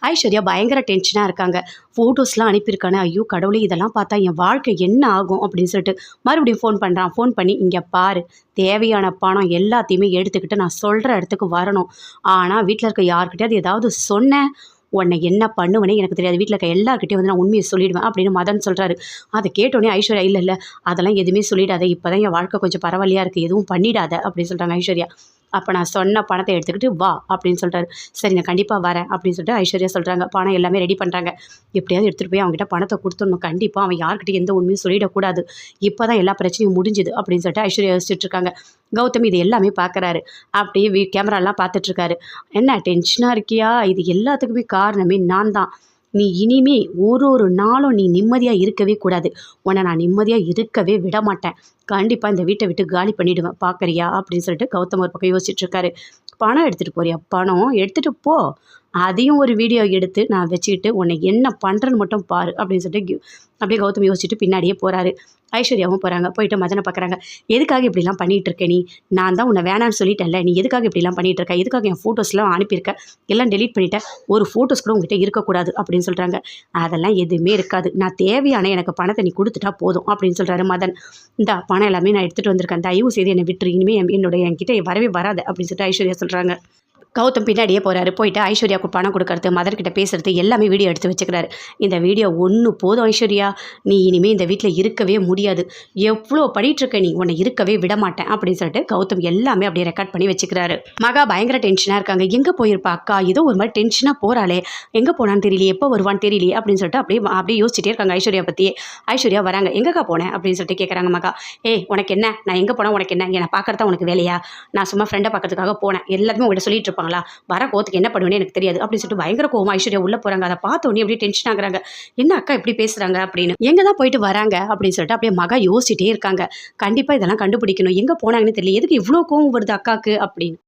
ஐஸ்வர்யா பயங்கர டென்ஷனாக இருக்காங்க. ஃபோட்டோஸ்லாம் அனுப்பியிருக்கானே, ஐயோ கடவுளே! இதெல்லாம் பார்த்தா என் வாழ்க்கை என்ன ஆகும் அப்படின்னு சொல்லிட்டு மறுபடியும் ஃபோன் பண்ணுறான். ஃபோன் பண்ணி, இங்கே பாரு, தேவையான பணம் எல்லாத்தையுமே எடுத்துக்கிட்டு நான் சொல்கிற இடத்துக்கு வரணும். ஆனால் வீட்டில் இருக்க யார்கிட்டயாவது ஏதாவது சொன்னேன், உன்னை என்ன பண்ணுவேனே எனக்கு தெரியாது. வீட்டில் இருக்க எல்லாருக்கிட்டையும் வந்து நான் உண்மையை சொல்லிடுவேன் அப்படின்னு மதன் சொல்கிறாரு. அதை கேட்டோடனே ஐஸ்வர்யா, இல்லை இல்லை, அதெல்லாம் எதுவுமே சொல்லிடாத, இப்போ தான் என் வாழ்க்கை கொஞ்சம் பரவாயில்லையா இருக்குது, எதுவும் பண்ணிடாத அப்படின்னு சொல்கிறாங்க ஐஸ்வர்யா. அப்போ நான் சொன்ன பணத்தை எடுத்துக்கிட்டு வா அப்படின்னு சொல்கிறாரு. சரி நான் கண்டிப்பாக வரேன் அப்படின்னு சொல்லிட்டு ஐஸ்வர்யா சொல்கிறாங்க. பணம் எல்லாமே ரெடி பண்ணுறாங்க. எப்படியாவது எடுத்துகிட்டு போய் அவங்ககிட்ட பணத்தை கொடுத்துடணும். கண்டிப்பாக அவன் யார்கிட்டையும் எந்த உண்மையும் சொல்லிடக்கூடாது. இப்போ தான் எல்லா பிரச்சனையும் முடிஞ்சுது அப்படின்னு சொல்லிட்டு ஐஸ்வர்யா யோசிச்சுட்டு இருக்காங்க. கௌதம் இது எல்லாமே பார்க்குறாரு. அப்படியே கேமராலாம் பார்த்துட்ருக்காரு. என்ன டென்ஷனாக இருக்கியா? இது எல்லாத்துக்குமே காரணமே நான் தான். நீ இனிமே ஒரு நாளும் நீ நிம்மதியாக இருக்கவே கூடாது. உன்னை நான் நிம்மதியாக இருக்கவே விட மாட்டேன். கண்டிப்பாக இந்த வீட்டை விட்டு காலி பண்ணிவிடுவேன், பார்க்குறியா அப்படின்னு சொல்லிட்டு கௌதம் ஒரு பக்கம் யோசிச்சுட்ருக்காரு. பணம் எடுத்துகிட்டு போறியா? பணம் எடுத்துகிட்டு போ, அதையும் ஒரு வீடியோ எடுத்து நான் வச்சுக்கிட்டு உன்னை என்ன பண்ணுறேன்னு மட்டும் பாரு அப்படின்னு சொல்லிட்டு அப்படியே கௌதம் யோசிச்சுட்டு பின்னாடியே போகிறாரு. ஐஸ்வர்யாவும் போகிறாங்க. போயிட்டு மதனை பார்க்குறாங்க. எதுக்காக இப்படிலாம் பண்ணிகிட்டு இருக்க நீ? நான் தான் உன்னை வேணான்னு சொல்லிட்டேன்ல, நீ எதுக்காக இப்படிலாம் பண்ணிகிட்டு இருக்க? எதுக்காக என் ஃபோட்டோஸ்லாம் அனுப்பியிருக்க? எல்லாம் டெலீட் பண்ணிட்டேன், ஒரு ஃபோட்டோஸ் கூட உங்ககிட்ட இருக்கக்கூடாது அப்படின்னு சொல்கிறாங்க. அதெல்லாம் எதுவுமே இருக்காது, நான் தேவையான எனக்கு பணத்தை நீ கொடுத்துட்டா போதும் அப்படின்னு சொல்கிறாரு மதன். இந்த பணம் எல்லாமே நான் எடுத்துகிட்டு வந்திருக்கேன், தயவு செய்து என்னை விட்டுரு, இனிமேல் என்கிட்ட வரவே வராது அப்படின்னு சொல்லிட்டு ஐஸ்வர்யா சொல்கிறாங்க. கௌதம் பின்னாடியே போகிறாரு. போயிட்டு ஐஸ்வர்யாவுக்கு பணம் கொடுக்கறது, மதர்கிட்ட பேசுகிறது எல்லாமே வீடியோ எடுத்து வச்சுக்கிறாரு. இந்த வீடியோ ஒன்று போதும் ஐஸ்வர்யா, நீ இனிமேல் இந்த வீட்டில் இருக்கவே முடியாது, எவ்வளோ பண்ணிகிட்ருக்க நீ, உன்னை இருக்கவே விட மாட்டேன் அப்படின்னு சொல்லிட்டு கௌதம் எல்லாமே அப்படியே ரெக்கார்ட் பண்ணி வச்சுக்கிறாரு. மகா பயங்கர டென்ஷனாக இருக்காங்க. எங்கே போயிருப்பா அக்கா? ஏதோ ஒரு மாதிரி டென்ஷனாக போகிறாளே, எங்கே போனான்னு தெரியலையே, எப்போ வருவான்னு தெரியலையே அப்படின்னு சொல்லிட்டு அப்படியே யோசிச்சுட்டே இருக்காங்க ஐஸ்வர்யா பற்றியே. ஐஸ்வர்யா வராங்க. எங்கக்கா போனேன் அப்படின்னு சொல்லிட்டு கேட்குறாங்க மகா. ஏய் உனக்கு என்ன, நான் எங்கே போனால் உனக்கு என்ன, என்னை பார்க்குறதா உனக்கு வேலையா? நான் சும்மா ஃப்ரெண்டை பார்க்கறதுக்காக போனேன், எல்லாத்தையும் உங்கள்கிட்ட சொல்லிட்டு இருப்பாங்க, வர கோத்துக்கு என்ன பண்ணுவேன்னு எனக்கு தெரியாது அப்படின்னு சொல்லிட்டு பயங்கர கோவமா ஐஸ்வர்யா உள்ள போறாங்க. அதை பார்த்த உடனே அப்படியே டென்ஷன் ஆகுறாங்க. என்ன அக்கா இப்படி பேசுறாங்க அப்படின்னு. எங்க தான் போயிட்டு வராங்க அப்படின்னு சொல்லிட்டு அப்படியே மகா யோசிச்சிட்டே இருக்காங்க. கண்டிப்பா இதெல்லாம் கண்டுபிடிக்கணும், எங்க போனாங்கன்னு தெரியல, எதுக்கு இவ்வளோ கோவம் வருது அக்காக்கு அப்படின்னு.